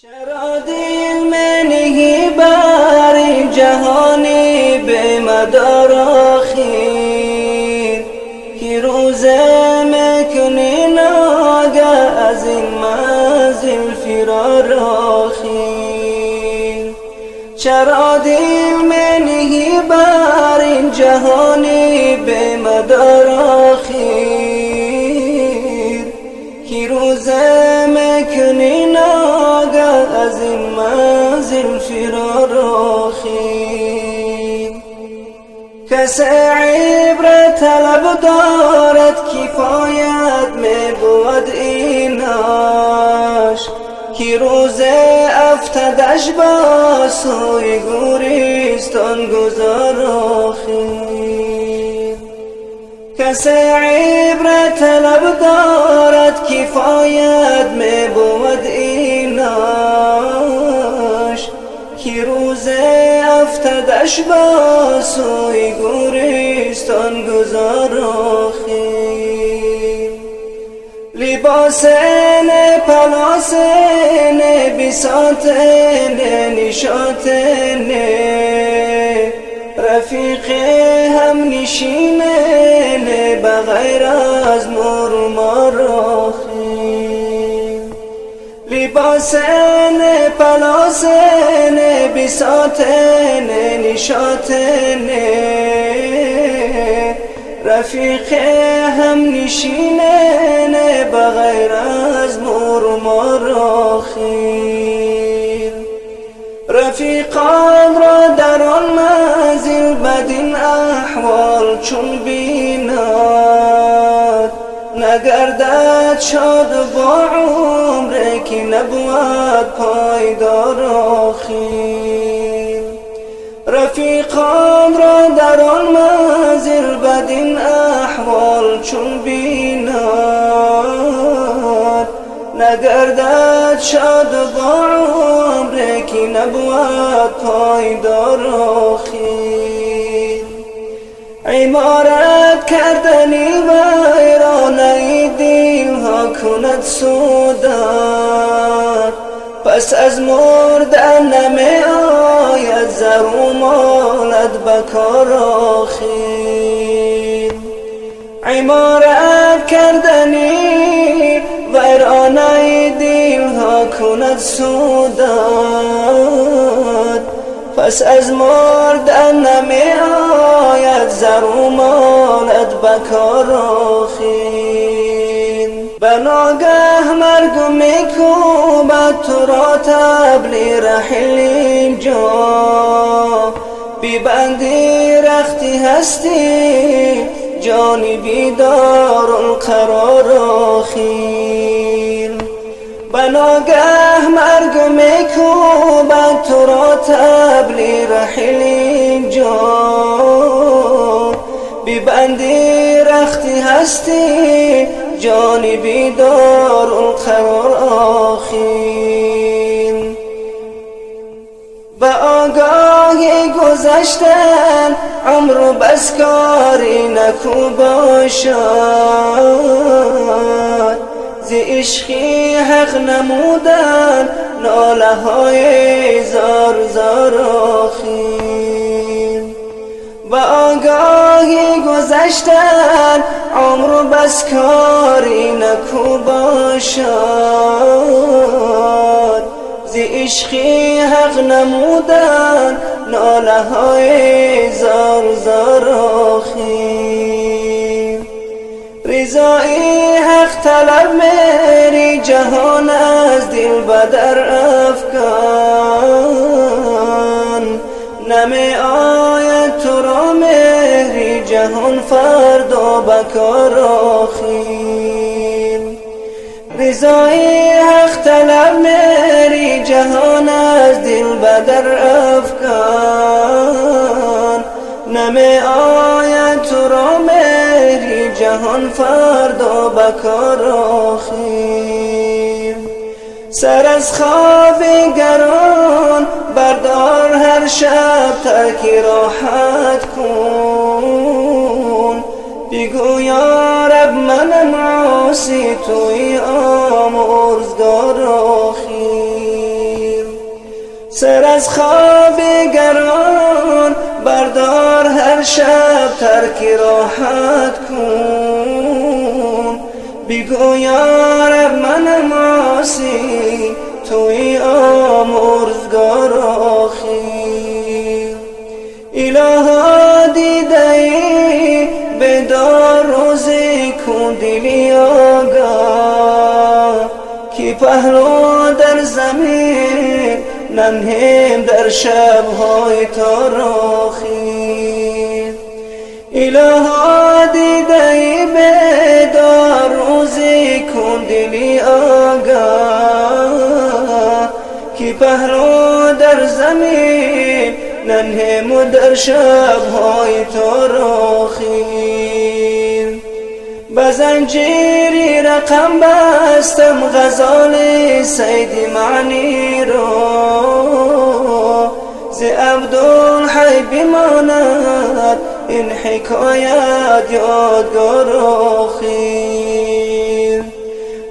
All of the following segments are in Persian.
چرا دل منهی بر جهانی به مدار آخر که روزه میکنی ناگه از این منزل فرار آخر. چرا دل منهی بر جهانی به مدار آخر که روزه میکنی ناگه از این منزل فرار آخر. کس عبرت طلب دارد کفایت می بود ایناش که روزه افتادش با سوی گوریستان گذار آخر. کس عبرت طلب دارد کفایت می بود ایناش که روزه افتادش با سوی گوریستان گذار آخر. لباس نه پلاس نه بساط نه نشاط نه رفیق هم نشین نه بغیر از مرمار آخر. لباس نه پلاس نه بساط نه نشاط نه رفیق هم نشین نه بغیر از مرمار آخر. رفیقان را در آن منزل بدین احوال چون بیند نگردد شاد با عمر که نبود پایدار آخر. رفیقان را در آن منزل بدین احوال چون بیند نگردد شاد با عمر که نبود پایدار آخر. عمارت کردنی ویرانه دلها کند سودت پس از مردن نمی آید زر و مالت بکار آخر. عمارت کردنی ویرانه دلها کند سودت پس از مردن نمی آید زر و مالت بکار آخر. بناگه مرگ میکوبد تو را طبل رحل اینجا بیبندی رختی هستی جانی بیدار القرار آخر. بناگه مرگ میکوبد تو را طبل رحل اینجا بیبندی رختی هستی جانی بیدار القرار آخر. به آگاهی گذشتن عمر و بس کاری نکو باشد ز عشقی حق نمودن ناله های زار زار آخر. به آگاهی گذشتن عمر و بس کاری نکو باشد ز عشقی حق نمودن ناله های زار زار آخر. رضای حق طلب میری جهان از دل بدر افکن نمی آید تو را مهری جهان فردا بکار آخر. رضای حق طلب میری جهان از دل بدر افکن نمی آید تو را مهری جهان فردا بکار آخر. سر از خواب گران بردار هر شب ترک راحت کن بگو یا رب منم عاصی توی آمرزگار آخر. سر از خواب گران بردار، هر شب ترک راحت کن. بگو یا رب منم عاصی، توی آمرزگار آخی. الها دیده ای بیدار، روزی کن دلی آگاه، کی پهلو در زمین ننهیم در شبهای تاراخی. الها دیده ای بیدار، روزی کن دلی آگاه، کی پهلو در زمین ننهیم در شبهای تاراخی. بزنجیری رقم بستم غزال سید معنی را، ز عبدالحی بماند این حکایت یادگار آخی.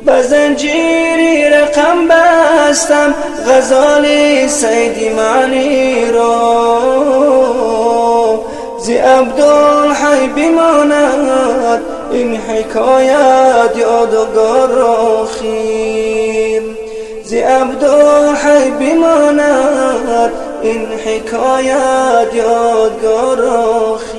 بزنجیری رقم بستم غزال سید معنی را، ز عبدالحی بماند این حکایت یادگار آخی. ز عبدالحی بماند این حکایت یادگار آخی.